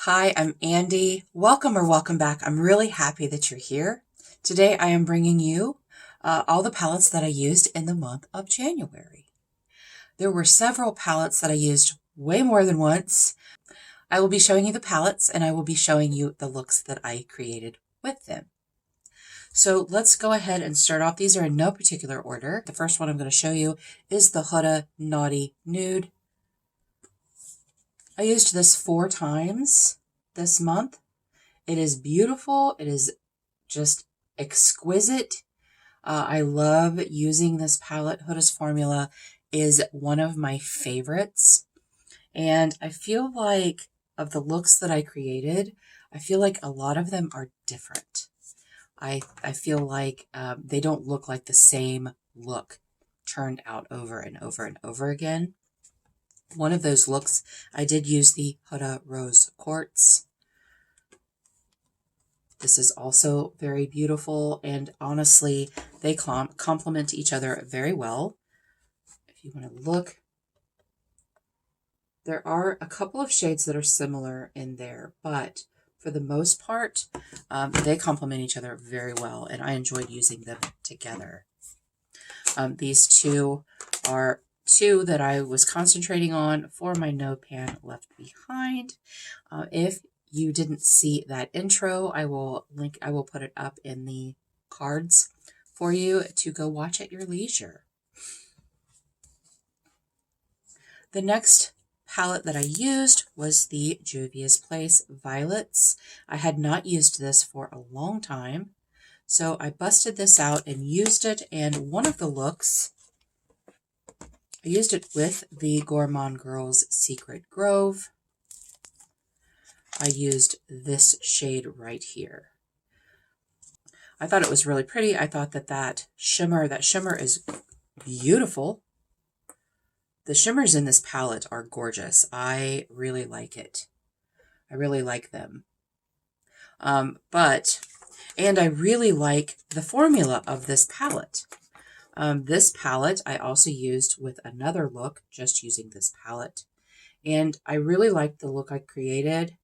Hi, I'm Andi. Welcome or welcome back. I'm really happy that you're here. Today I am bringing you all the palettes that I used in the month of January. There were several palettes that I used way more than once. I will be showing you the palettes and I will be showing you the looks that I created with them. So let's go ahead and start off. These are in no particular order. The first one I'm going to show you is the Huda Naughty Nude. I used this 4 times this month. It is beautiful. It is just exquisite. I love using this palette. Huda's formula is one of my favorites. And I feel like of the looks that I created, I feel like a lot of them are different. I feel like they don't look like the same look turned out over and over and over again. One of those looks, I did use the Huda Rose Quartz. This is also very beautiful, and honestly, they complement each other very well. If you want to look, there are a couple of shades that are similar in there, but for the most part, they complement each other very well, and I enjoyed using them together. These two are two that I was concentrating on for my No Pan Left Behind. If you didn't see that intro, I will put it up in the cards for you to go watch at your leisure. The next palette that I used was the Juvia's Place Violets. I had not used this for a long time, so I busted this out and used it, and one of the looks, I used it with the Gourmand Girls Secret Grove. I used this shade right here. I thought it was really pretty. I thought that shimmer is beautiful. The shimmers in this palette are gorgeous. I really like it. I really like them. And I really like the formula of this palette. This palette I also used with another look, just using this palette. And I really liked the look I created.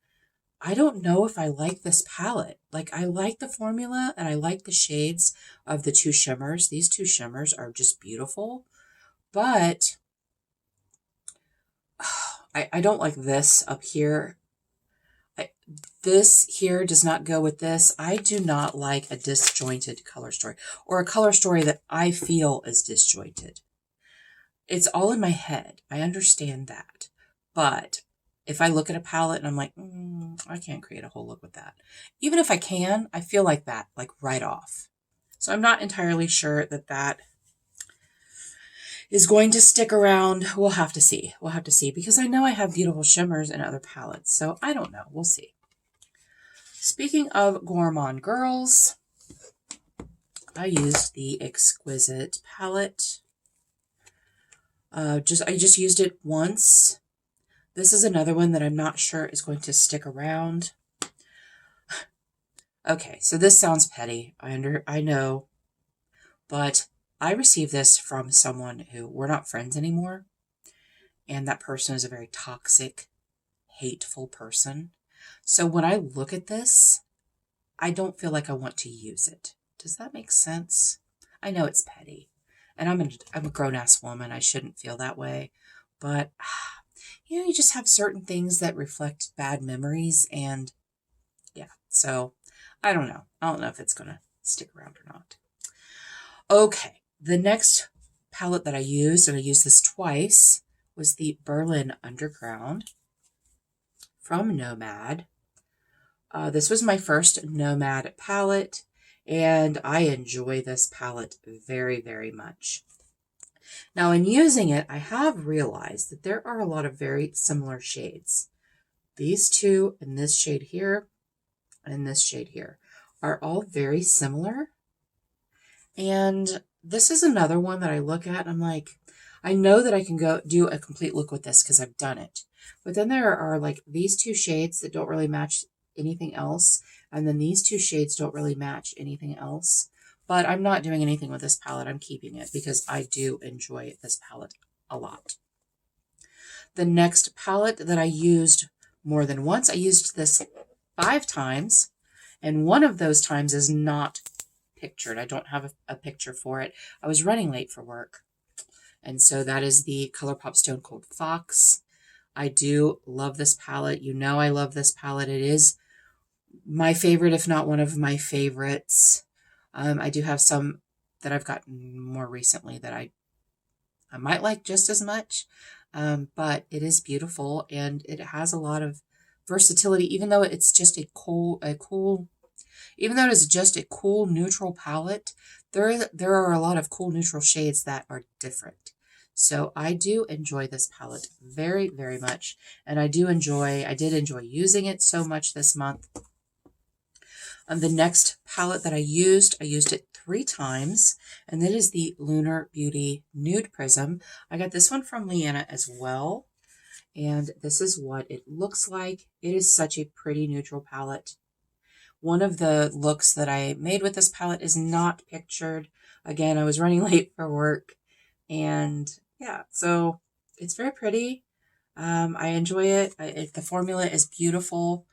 I don't know if I like this palette. Like, I like the formula and I like the shades of the two shimmers. These two shimmers are just beautiful. But I don't like this up here. This here does not go with this. I do not like a disjointed color story, or a color story that I feel is disjointed. It's all in my head. I understand that. But if I look at a palette and I'm like, I can't create a whole look with that. Even if I can, I feel like that, like right off. So I'm not entirely sure that is going to stick around. We'll have to see. We'll have to see, because I know I have beautiful shimmers in other palettes. So I don't know. We'll see. Speaking of Gourmand Girls, I used the Exquisite palette. I just used it once. This is another one that I'm not sure is going to stick around. Okay, so this sounds petty. I know, but I received this from someone who we're not friends anymore, and that person is a very toxic, hateful person. So when I look at this, I don't feel like I want to use it. Does that make sense? I know it's petty, and I'm a grown-ass woman. I shouldn't feel that way, but you just have certain things that reflect bad memories, and yeah, so I don't know. I don't know if it's going to stick around or not. Okay, the next palette that I used, and I used this twice, was the Berlin Underground from Nomad. This was my first Nomad palette, and I enjoy this palette very, very much. Now, in using it, I have realized that there are a lot of very similar shades. These two, and this shade here, and this shade here, are all very similar. And this is another one that I look at and I'm like, I know that I can go do a complete look with this because I've done it. But then there are like these two shades that don't really match anything else. And then these two shades don't really match anything else. But I'm not doing anything with this palette. I'm keeping it because I do enjoy this palette a lot. The next palette that I used more than once. I used this 5 times, and one of those times is not pictured. I don't have a picture for it. I was running late for work. And so that is the ColourPop Stone Cold Fox. I do love this palette. You know I love this palette. It is my favorite, if not one of my favorites. I do have some that I've gotten more recently that I might like just as much. But it is beautiful, and it has a lot of versatility, even though it's just even though it is just a cool neutral palette, there are a lot of cool neutral shades that are different. So I do enjoy this palette very, very much. And I did enjoy using it so much this month. The next palette that I used it 3 times. And that is the Lunar Beauty Nude Prism. I got this one from Leanna as well. And this is what it looks like. It is such a pretty neutral palette. One of the looks that I made with this palette is not pictured. Again, I was running late for work. And yeah, so it's very pretty. I enjoy it. The formula is beautiful.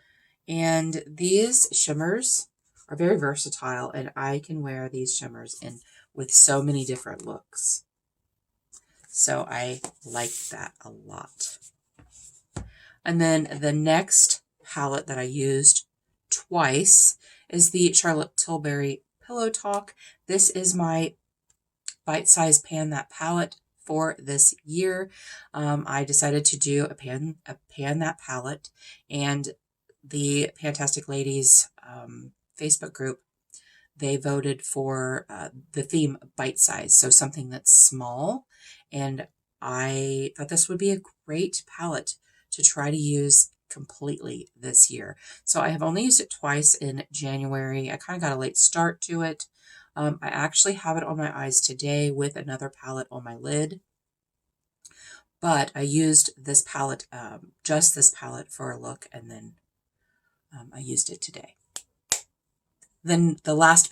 And these shimmers are very versatile. And I can wear these shimmers with so many different looks. So I like that a lot. And then the next palette that I used twice is the Charlotte Tilbury Pillow Talk. This is my bite-sized pan that palette for this year. I decided to do a pan that palette, and the Fantastic Ladies Facebook group, they voted for the theme bite size, so something that's small, and I thought this would be a great palette to try to use completely this year. So I have only used it twice in January. I kind of got a late start to it. I actually have it on my eyes today with another palette on my lid. But I used this palette, just this palette for a look, and then I used it today. Then the last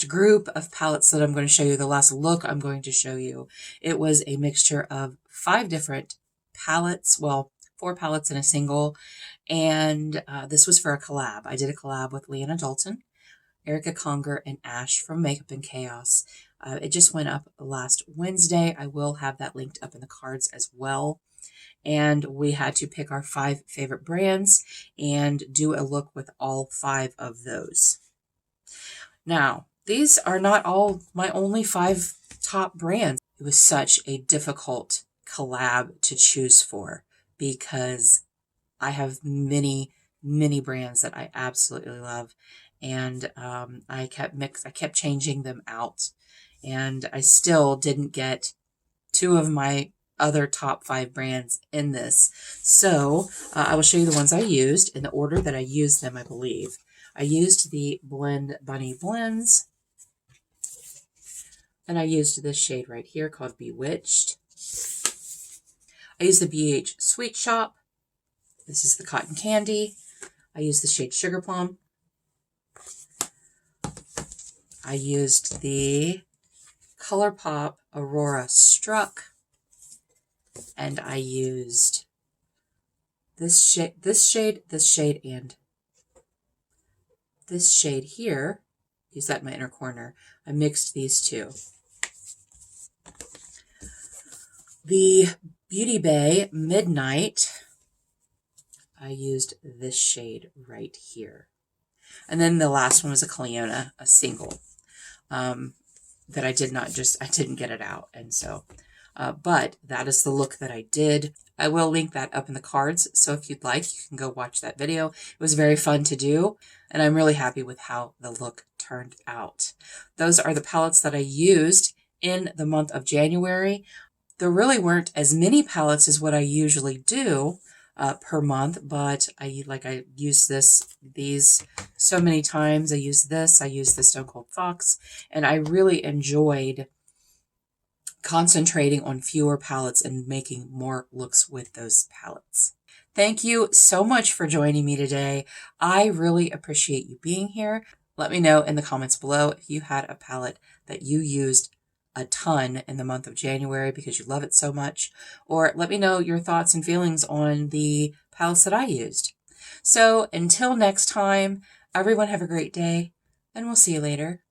group of palettes that I'm going to show you, the last look I'm going to show you, it was a mixture of 5 different palettes. Well, 4 palettes in a single, and this was for a collab. I did a collab with Leanna Dalton, Erica Conger, and Ash from Makeup and Chaos. It just went up last Wednesday. I will have that linked up in the cards as well. And we had to pick our 5 favorite brands and do a look with all 5 of those. Now, these are not all my only 5 top brands. It was such a difficult collab to choose for, because I have many, many brands that I absolutely love. And I kept changing them out. And I still didn't get 2 of my other top 5 brands in this. So I will show you the ones I used in the order that I used them, I believe. I used the Blend Bunny Blends. And I used this shade right here called Bewitched. I used the BH Sweet Shop. This is the Cotton Candy. I used the shade Sugar Plum. I used the ColourPop Aurora Struck. And I used this shade, and this shade here. Use that in my inner corner. I mixed these 2. The Beauty Bay Midnight, I used this shade right here. And then the last one was a Cleona, a single, that I didn't get it out. And so, but that is the look that I did. I will link that up in the cards. So if you'd like, you can go watch that video. It was very fun to do, and I'm really happy with how the look turned out. Those are the palettes that I used in the month of January. There really weren't as many palettes as what I usually do per month, but I used these so many times. I used the Stone Cold Fox, and I really enjoyed concentrating on fewer palettes and making more looks with those palettes. Thank you so much for joining me today. I really appreciate you being here. Let me know in the comments below if you had a palette that you used a ton in the month of January because you love it so much, or let me know your thoughts and feelings on the palettes that I used. So until next time, everyone have a great day, and we'll see you later.